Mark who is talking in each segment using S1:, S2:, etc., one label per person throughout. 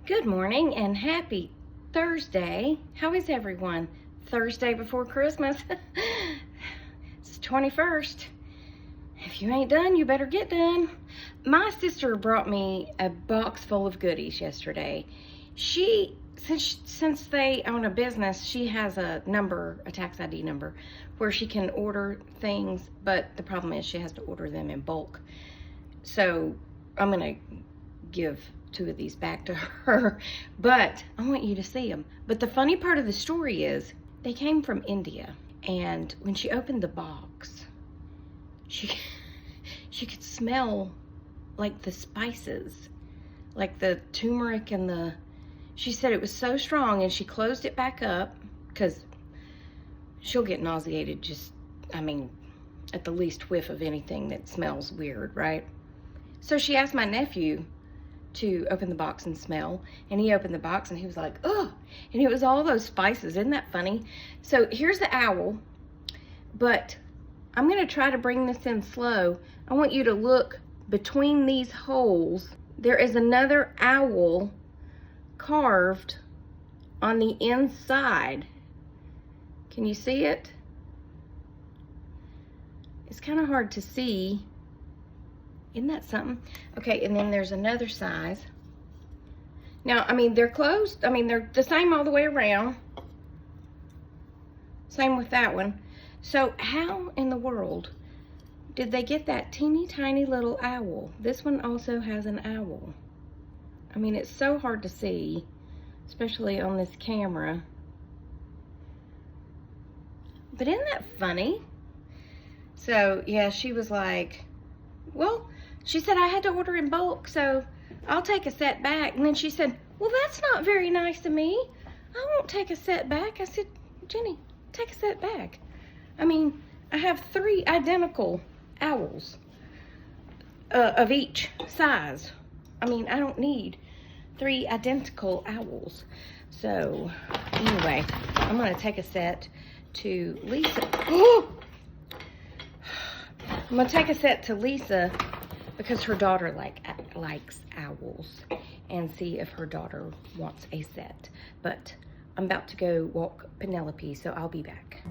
S1: Good morning and happy Thursday. How is everyone? Thursday before Christmas. It's the 21st. If you ain't done, you better get done. My sister brought me a box full of goodies yesterday. Since they own a business, she has a tax ID number, where she can order things, but the problem is she has to order them in bulk. So I'm gonna give 2 of these back to her, but I want you to see them. But the funny part of the story is they came from India, and when she opened the box, she could smell like the spices, like the turmeric and she said it was so strong, and she closed it back up because she'll get nauseated at the least whiff of anything that smells weird, right? So she asked my nephew to open the box and smell, and he opened the box and he was like, oh, and it was all those spices. Isn't that funny? So here's the owl, but I'm gonna try to bring this in slow. I want you to look between these holes. There is another owl carved on the inside. Can you see it? It's kind of hard to see. Isn't that something? Okay, and then there's another size. Now, they're closed. They're the same all the way around. Same with that one. So how in the world did they get that teeny tiny little owl? This one also has an owl. It's so hard to see, especially on this camera. But isn't that funny? So, yeah, she was like, well, she said I had to order in bulk, so I'll take a set back. And then she said, well, that's not very nice of me. I won't take a set back. I said, Jenny, take a set back. I have 3 identical owls of each size. I don't need 3 identical owls. So anyway, I'm gonna take a set to Lisa. I'm gonna take a set to Lisa because her daughter likes owls, and see if her daughter wants a set. But I'm about to go walk Penelope, so I'll be back.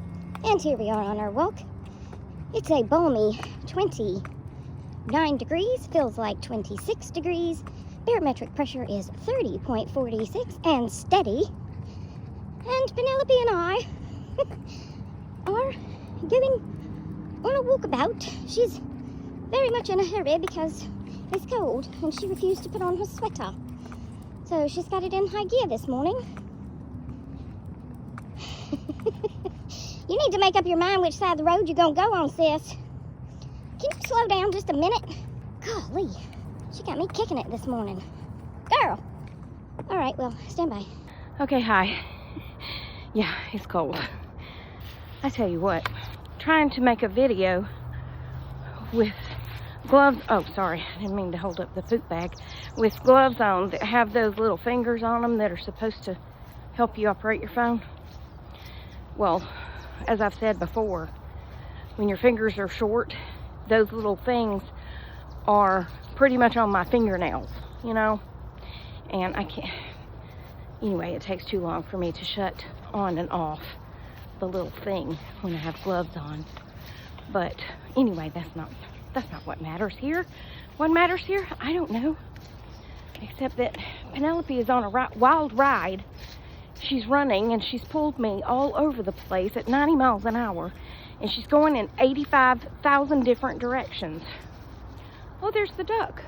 S2: And here we are on our walk. It's a balmy 29 degrees, feels like 26 degrees. Barometric pressure is 30.46 and steady. And Penelope and I are going on a walkabout. She's very much in a hurry because it's cold and she refused to put on her sweater. So she's got it in high gear this morning. You need to make up your mind which side of the road you're gonna go on, sis. Can you slow down just a minute? Golly, she got me kicking it this morning. Girl! Alright, well, stand by.
S1: Okay, hi. Yeah, it's cold. I tell you what, trying to make a video with gloves, oh sorry, I didn't mean to hold up the poop bag, with gloves on that have those little fingers on them that are supposed to help you operate your phone. Well, as I've said before, when your fingers are short, those little things are pretty much on my fingernails, and I can't, anyway, it takes too long for me to shut on and off the little thing when I have gloves on. But anyway, that's not what matters here. What matters here, I don't know, except that Penelope is on a wild ride. She's running, and she's pulled me all over the place at 90 miles an hour, and she's going in 85,000 different directions. Oh, there's the duck.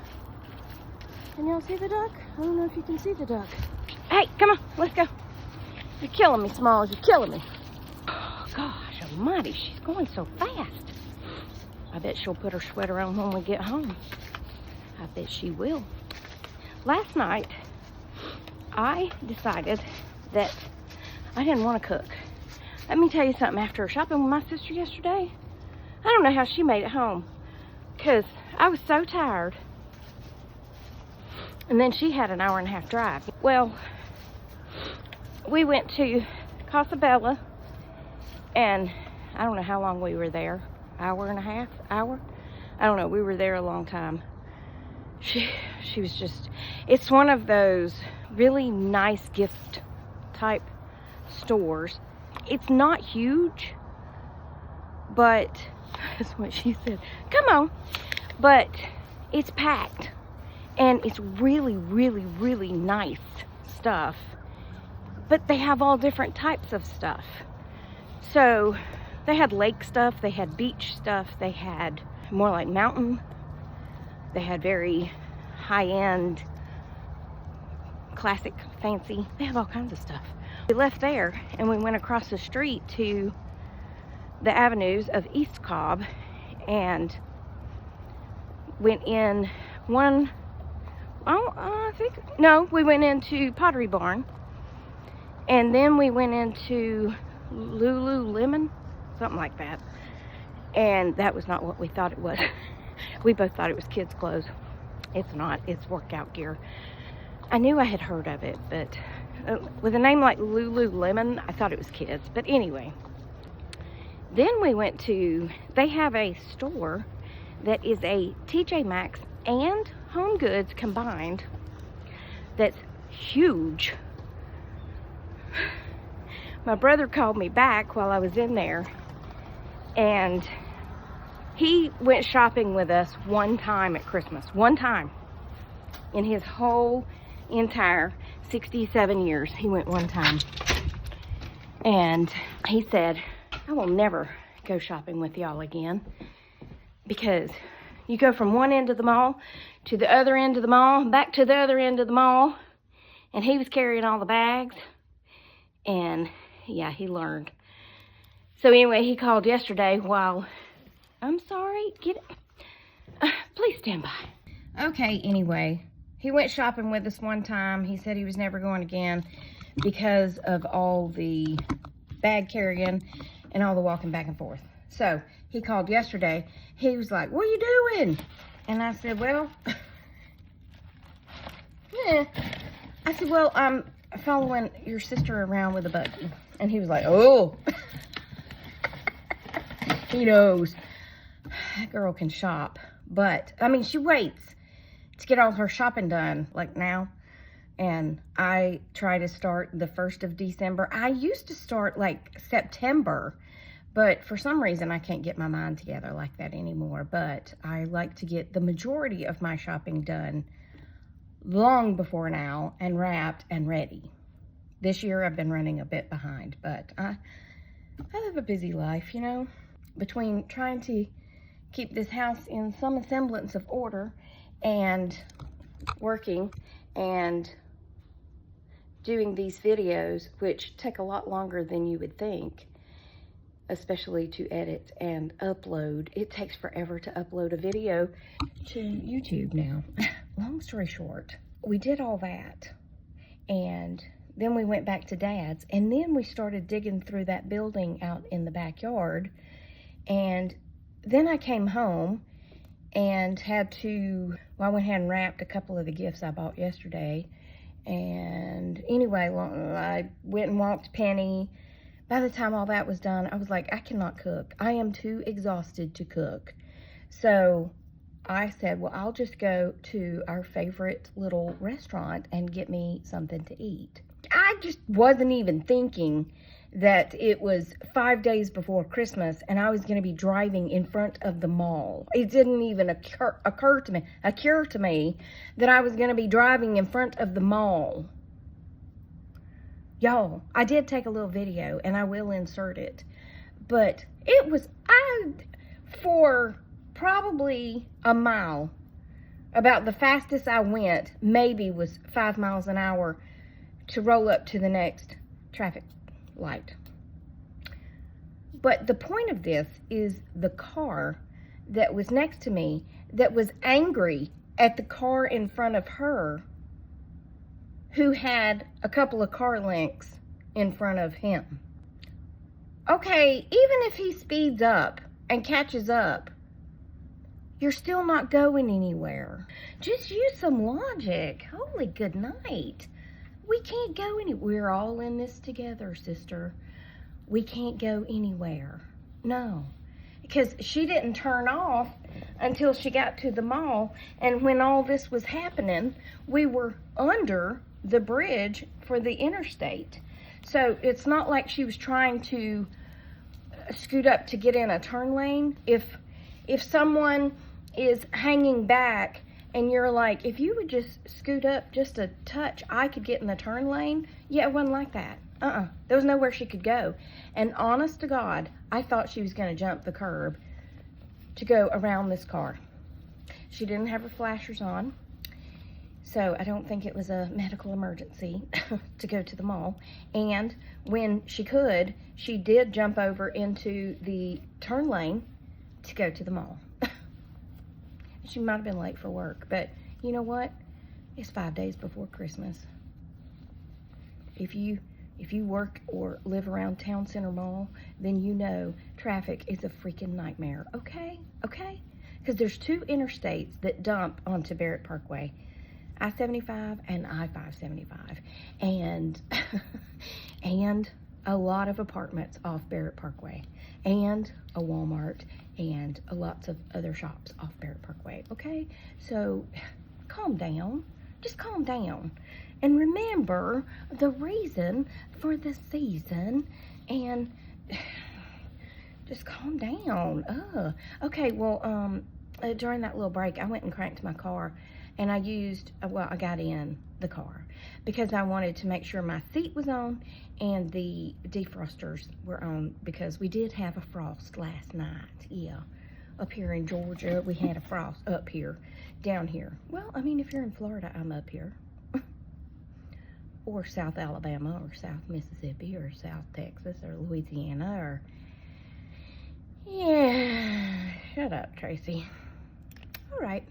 S1: Can y'all see the duck? I don't know if you can see the duck. Hey, come on, let's go. You're killing me, Smalls. You're killing me. Oh, gosh almighty, she's going so fast. I bet she'll put her sweater on when we get home. I bet she will. Last night, I decided that I didn't want to cook. Let me tell you something. After shopping with my sister yesterday, I don't know how she made it home, because I was so tired. And then she had an 1.5-hour drive. Well, we went to Casa Bella, and I don't know how long we were there. Hour? I don't know. We were there a long time. She was just, it's one of those really nice gift type stores. It's not huge, but that's what she said. Come on. But it's packed, and it's really, really, really nice stuff. But they have all different types of stuff. So they had lake stuff, they had beach stuff, they had more like mountain, they had very high-end, classic, fancy. They have all kinds of stuff. We left there and we went across the street to the avenues of East Cobb and went in we went into Pottery Barn, and then we went into Lululemon, something like that. And that was not what we thought it was. We both thought it was kids' clothes. It's not. It's workout gear. I knew I had heard of it, but with a name like Lululemon, I thought it was kids. But anyway, then we went to, they have a store that is a TJ Maxx and Home Goods combined that's huge. My brother called me back while I was in there, and he went shopping with us one time at Christmas. One time. In his whole entire 67 years, he went one time. And he said, I will never go shopping with y'all again, because you go from one end of the mall to the other end of the mall, back to the other end of the mall, and he was carrying all the bags, and yeah, he learned. So anyway, he called yesterday while, I'm sorry, please stand by. Okay, anyway, he went shopping with us one time. He said he was never going again because of all the bag carrying and all the walking back and forth. So he called yesterday. He was like, what are you doing? And I said, well, I said, well, I'm following your sister around with a buggy. And he was like, oh. He knows. That girl can shop. But, I mean, she waits to get all her shopping done, like now. And I try to start the 1st of December. I used to start, like, September. But for some reason, I can't get my mind together like that anymore. But I like to get the majority of my shopping done long before now and wrapped and ready. This year, I've been running a bit behind. But I live a busy life, you know. Between trying to keep this house in some semblance of order and working and doing these videos, which take a lot longer than you would think, especially to edit and upload. It takes forever to upload a video to YouTube now. Long story short, we did all that, and then we went back to Dad's, and then we started digging through that building out in the backyard. And then I came home and had to, well, I went ahead and wrapped a couple of the gifts I bought yesterday. And anyway, I went and walked Penny. By the time all that was done, I was like, I cannot cook. I am too exhausted to cook. So I said, well, I'll just go to our favorite little restaurant and get me something to eat. I just wasn't even thinking that it was 5 days before Christmas and I was going to be driving in front of the mall. It didn't even occur to me that I was going to be driving in front of the mall. Y'all, I did take a little video and I will insert it. But it was, for probably a mile, about the fastest I went, maybe was 5 miles an hour to roll up to the next traffic light. But the point of this is the car that was next to me that was angry at the car in front of her who had a couple of car lengths in front of him. Okay, even if he speeds up and catches up, you're still not going anywhere. Just use some logic. Holy good night. We can't go anywhere. We're all in this together, sister. We can't go anywhere. No. Because she didn't turn off until she got to the mall. And when all this was happening, we were under the bridge for the interstate. So it's not like she was trying to scoot up to get in a turn lane. If someone is hanging back and you're like, if you would just scoot up just a touch, I could get in the turn lane. Yeah, it wasn't like that. There was nowhere she could go. And honest to God, I thought she was going to jump the curb to go around this car. She didn't have her flashers on, so I don't think it was a medical emergency to go to the mall. And when she could, she did jump over into the turn lane to go to the mall. She might have been late for work, but you know what? It's 5 days before Christmas. If you work or live around Town Center Mall, then you know traffic is a freaking nightmare, okay? Okay? Because there's two interstates that dump onto Barrett Parkway, I-75 and I-575, and and a lot of apartments off Barrett Parkway, and a Walmart, and lots of other shops off Barrett Parkway, okay? So calm down, just calm down, and remember the reason for the season, and just calm down. Okay, well, during that little break, I went and cranked my car, and I got in the car because I wanted to make sure my seat was on and the defrosters were on, because we did have a frost last night. Yeah, up here in Georgia, we had a frost up here, down here. Well, I mean, if you're in Florida, I'm up here. Or South Alabama, or South Mississippi, or South Texas, or Louisiana, or... Yeah, shut up, Tracy. All right,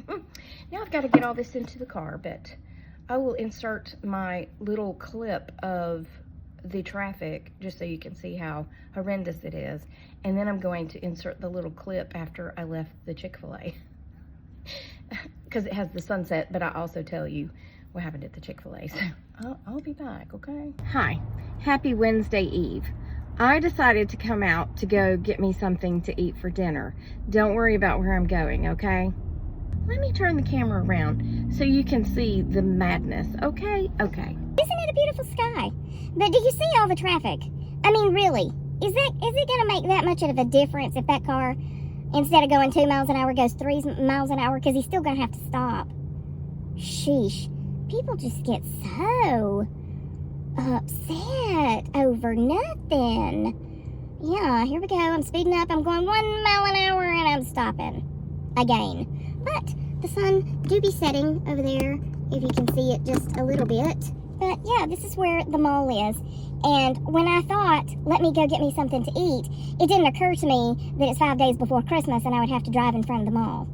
S1: now I've got to get all this into the car, but I will insert my little clip of the traffic just so you can see how horrendous it is. And then I'm going to insert the little clip after I left the Chick-fil-A. Because it has the sunset, but I also tell you what happened at the Chick-fil-A. So I'll be back, okay? Hi, happy Wednesday Eve. I decided to come out to go get me something to eat for dinner. Don't worry about where I'm going, okay? Let me turn the camera around so you can see the madness, okay? Okay.
S2: Isn't it a beautiful sky? But do you see all the traffic? I mean, really, is it going to make that much of a difference if that car, instead of going 2 miles an hour, goes 3 miles an hour? Because he's still going to have to stop. Sheesh. People just get so upset over nothing. Yeah, here we go. I'm speeding up. I'm going 1 mile an hour and I'm stopping again. But the sun do be setting over there, if you can see it just a little bit. But yeah, this is where the mall is. And when I thought, let me go get me something to eat, it didn't occur to me that it's 5 days before Christmas and I would have to drive in front of the mall.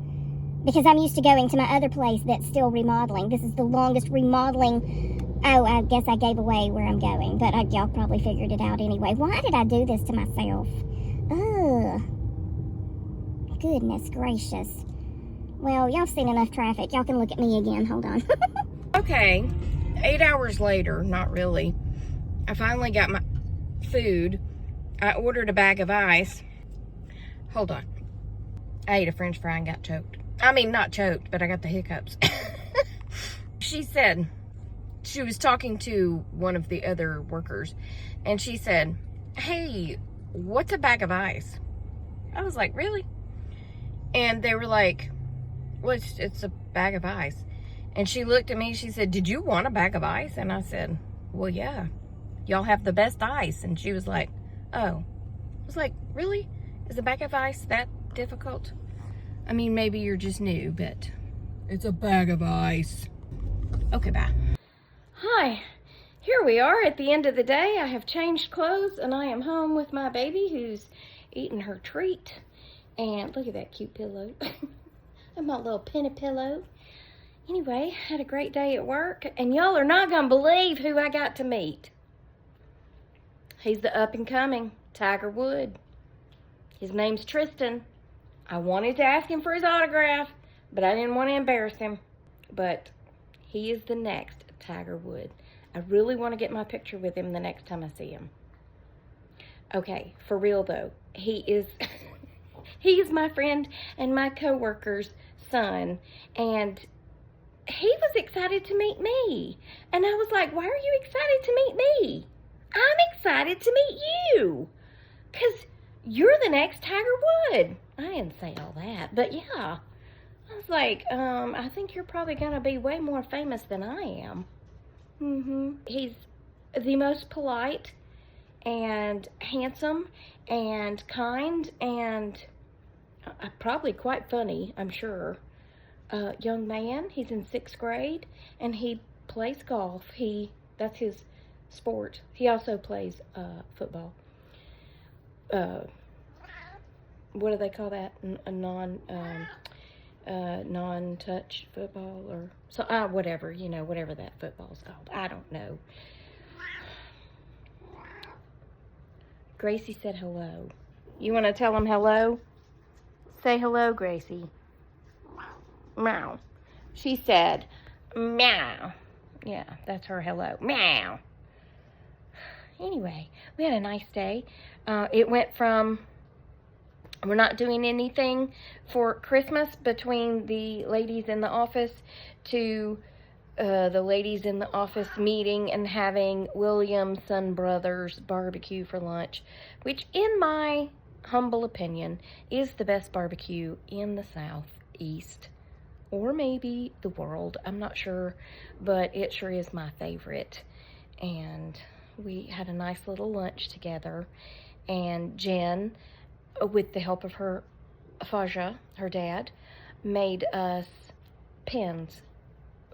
S2: Because I'm used to going to my other place that's still remodeling. This is the longest remodeling. Oh, I guess I gave away where I'm going, but y'all probably figured it out anyway. Why did I do this to myself? Ugh. Goodness gracious. Well, y'all seen enough traffic. Y'all can look at me again. Hold on.
S1: Okay, 8 hours later, not really. I finally got my food. I ordered a bag of ice. Hold on. I ate a French fry and got choked. I mean, not choked, but I got the hiccups. She said, she was talking to one of the other workers, and she said, hey, what's a bag of ice? I was like, really? And they were like, well, it's a bag of ice. And she looked at me, she said, did you want a bag of ice? And I said, well, yeah. Y'all have the best ice. And she was like, oh. I was like, really? Is a bag of ice that difficult? I mean, maybe you're just new, but it's a bag of ice. Okay, bye. Hi, here we are at the end of the day. I have changed clothes and I am home with my baby who's eating her treat. And look at that cute pillow. And my little penny pillow. Anyway, had a great day at work. And y'all are not gonna believe who I got to meet. He's the up and coming Tiger Wood. His name's Tristan. I wanted to ask him for his autograph, but I didn't want to embarrass him. But he is the next Tiger Wood. I really want to get my picture with him the next time I see him. Okay, for real though, he is my friend and my co-worker's son, and he was excited to meet me. And I was like, why are you excited to meet me? I'm excited to meet you. Because you're the next Tiger Wood. I didn't say all that, but yeah. I was like, I think you're probably going to be way more famous than I am. He's the most polite and handsome and kind and probably quite funny, I'm sure. Young man. He's in 6th grade and he plays golf. That's his sport. He also plays football. What do they call that? A non-touch football or so, whatever, whatever that football's called. I don't know. Gracie said hello. You want to tell him hello? Say hello, Gracie. Meow. She said, meow. Yeah, that's her hello. Meow. Anyway, we had a nice day. It went from, we're not doing anything for Christmas between the ladies in the office to the ladies in the office meeting and having Williamson Brothers barbecue for lunch, which in my humble opinion is the best barbecue in the Southeast. Or maybe the world, I'm not sure, but it sure is my favorite. And we had a nice little lunch together, and Jen, with the help of her Faja, her dad, made us pens,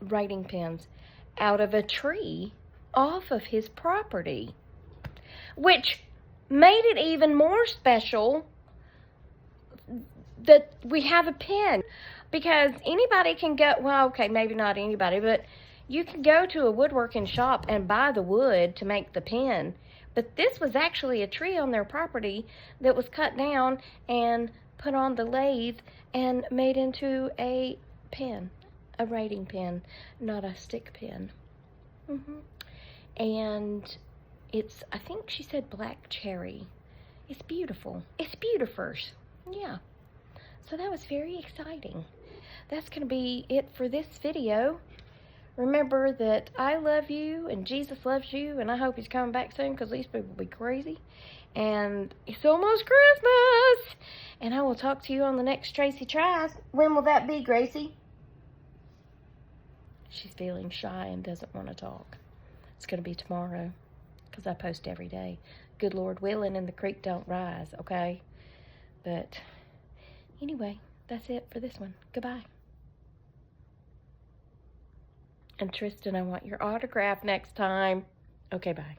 S1: writing pens, out of a tree off of his property, which made it even more special that we have a pen. Because anybody can go, well, okay, maybe not anybody, but you can go to a woodworking shop and buy the wood to make the pen. But this was actually a tree on their property that was cut down and put on the lathe and made into a pen, a writing pen, not a stick pen. And it's, I think she said black cherry. It's beautiful. It's beautiful. Yeah. So that was very exciting. That's going to be it for this video. Remember that I love you and Jesus loves you, and I hope he's coming back soon because these people will be crazy. And it's almost Christmas. And I will talk to you on the next Tracy Tries. When will that be, Gracie? She's feeling shy and doesn't want to talk. It's going to be tomorrow because I post every day. Good Lord willing and the creek don't rise, okay? But anyway, that's it for this one. Goodbye. And Tristan, I want your autograph next time. Okay, bye.